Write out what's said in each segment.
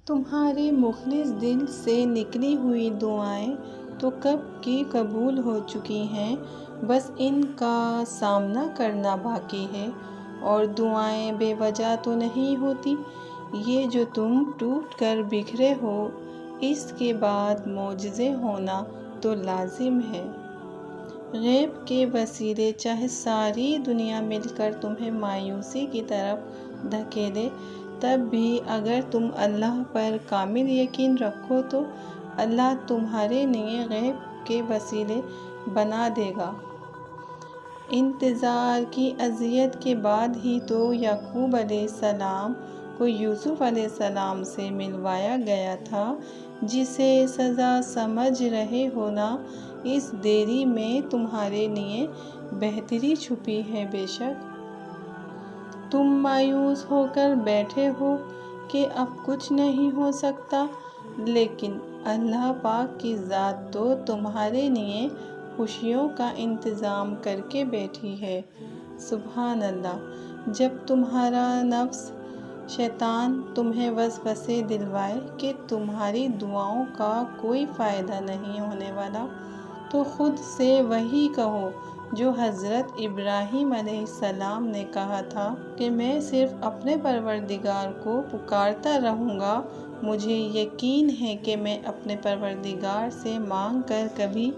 تمہارے مخلص دل سے نکلی ہوئی دعائیں تو کب کی قبول ہو چکی ہیں، بس ان کا سامنا کرنا باقی ہے۔ اور دعائیں بے وجہ تو نہیں ہوتی، یہ جو تم ٹوٹ کر بکھرے ہو، اس کے بعد معجزے ہونا تو لازم ہے۔ غیب کے وسیلے چاہے ساری دنیا مل کر تمہیں مایوسی کی طرف دھکیلے، تب بھی اگر تم اللہ پر کامل یقین رکھو تو اللہ تمہارے لیے غیب کے وسیلے بنا دے گا۔ انتظار کی اذیت کے بعد ہی تو یعقوب علیہ السلام کو یوسف علیہ السلام سے ملوایا گیا تھا، جسے سزا سمجھ رہے ہو نا، اس دیری میں تمہارے لیے بہتری چھپی ہے۔ بے شک تم مایوس ہو کر بیٹھے ہو کہ اب کچھ نہیں ہو سکتا، لیکن اللہ پاک کی ذات تو تمہارے لیے خوشیوں کا انتظام کر کے بیٹھی ہے۔ سبحان اللہ۔ جب تمہارا نفس شیطان تمہیں وسوسے دلوائے کہ تمہاری دعاؤں کا کوئی فائدہ نہیں ہونے والا، تو خود سے وہی کہو جو حضرت ابراہیم علیہ السلام نے کہا تھا کہ میں صرف اپنے پروردگار کو پکارتا رہوں گا، مجھے یقین ہے کہ میں اپنے پروردگار سے مانگ کر کبھی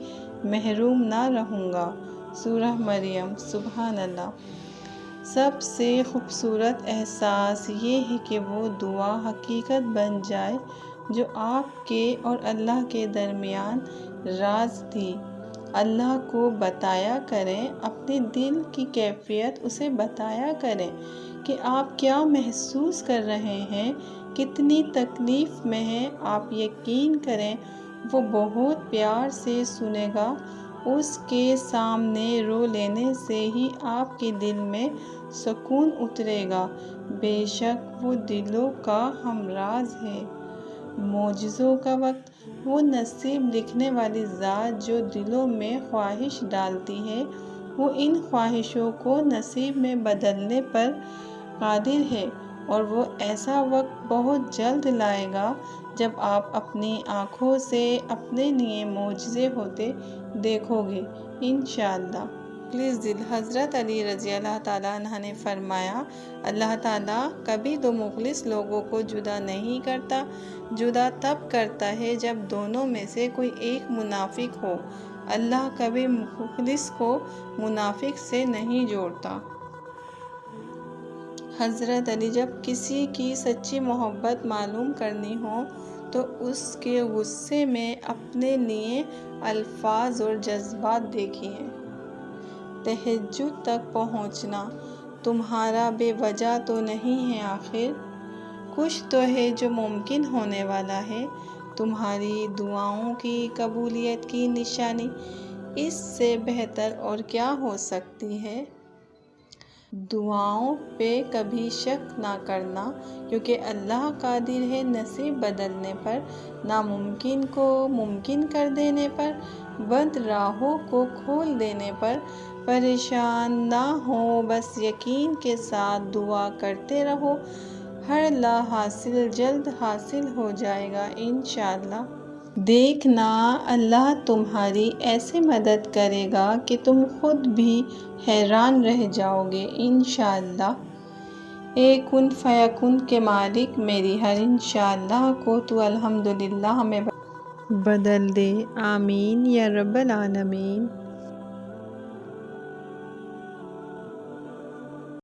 محروم نہ رہوں گا۔ سورہ مریم۔ سبحان اللہ۔ سب سے خوبصورت احساس یہ ہے کہ وہ دعا حقیقت بن جائے جو آپ کے اور اللہ کے درمیان راز تھی۔ اللہ کو بتایا کریں، اپنے دل کی کیفیت اسے بتایا کریں کہ آپ کیا محسوس کر رہے ہیں، کتنی تکلیف میں ہیں۔ آپ یقین کریں وہ بہت پیار سے سنے گا۔ اس کے سامنے رو لینے سے ہی آپ کے دل میں سکون اترے گا۔ بے شک وہ دلوں کا ہمراز ہے۔ معجزوں کا وقت۔ وہ نصیب لکھنے والی ذات جو دلوں میں خواہش ڈالتی ہے، وہ ان خواہشوں کو نصیب میں بدلنے پر قادر ہے، اور وہ ایسا وقت بہت جلد لائے گا جب آپ اپنی آنکھوں سے اپنے لیے معجزے ہوتے دیکھو گے، انشاءاللہ۔ مخلص دل۔ حضرت علی رضی اللہ تعالیٰ عنہ نے فرمایا، اللہ تعالیٰ کبھی دو مخلص لوگوں کو جدا نہیں کرتا، جدا تب کرتا ہے جب دونوں میں سے کوئی ایک منافق ہو۔ اللہ کبھی مخلص کو منافق سے نہیں جوڑتا۔ حضرت علی۔ جب کسی کی سچی محبت معلوم کرنی ہو تو اس کے غصے میں اپنے لیے الفاظ اور جذبات دیکھیے۔ تہجد تک پہنچنا تمہارا بے وجہ تو نہیں ہے آخر، کچھ تو ہے جو ممکن ہونے والا ہے۔ تمہاری دعاؤں کی قبولیت کی نشانی اس سے بہتر اور کیا ہو سکتی ہے؟ دعاؤں پہ کبھی شک نہ کرنا، کیونکہ اللہ قادر ہے نصیب بدلنے پر، ناممکن کو ممکن کر دینے پر، بند راہوں کو کھول دینے پر۔ پریشان نہ ہو، بس یقین کے ساتھ دعا کرتے رہو، ہر لا حاصل جلد حاصل ہو جائے گا انشاءاللہ۔ دیکھنا اللہ تمہاری ایسے مدد کرے گا کہ تم خود بھی حیران رہ جاؤ گے انشاءاللہ۔ اے کن فیکن کے مالک، میری ہر انشاءاللہ کو تو الحمدللہ میں بدل دے، آمین یا رب العالمین۔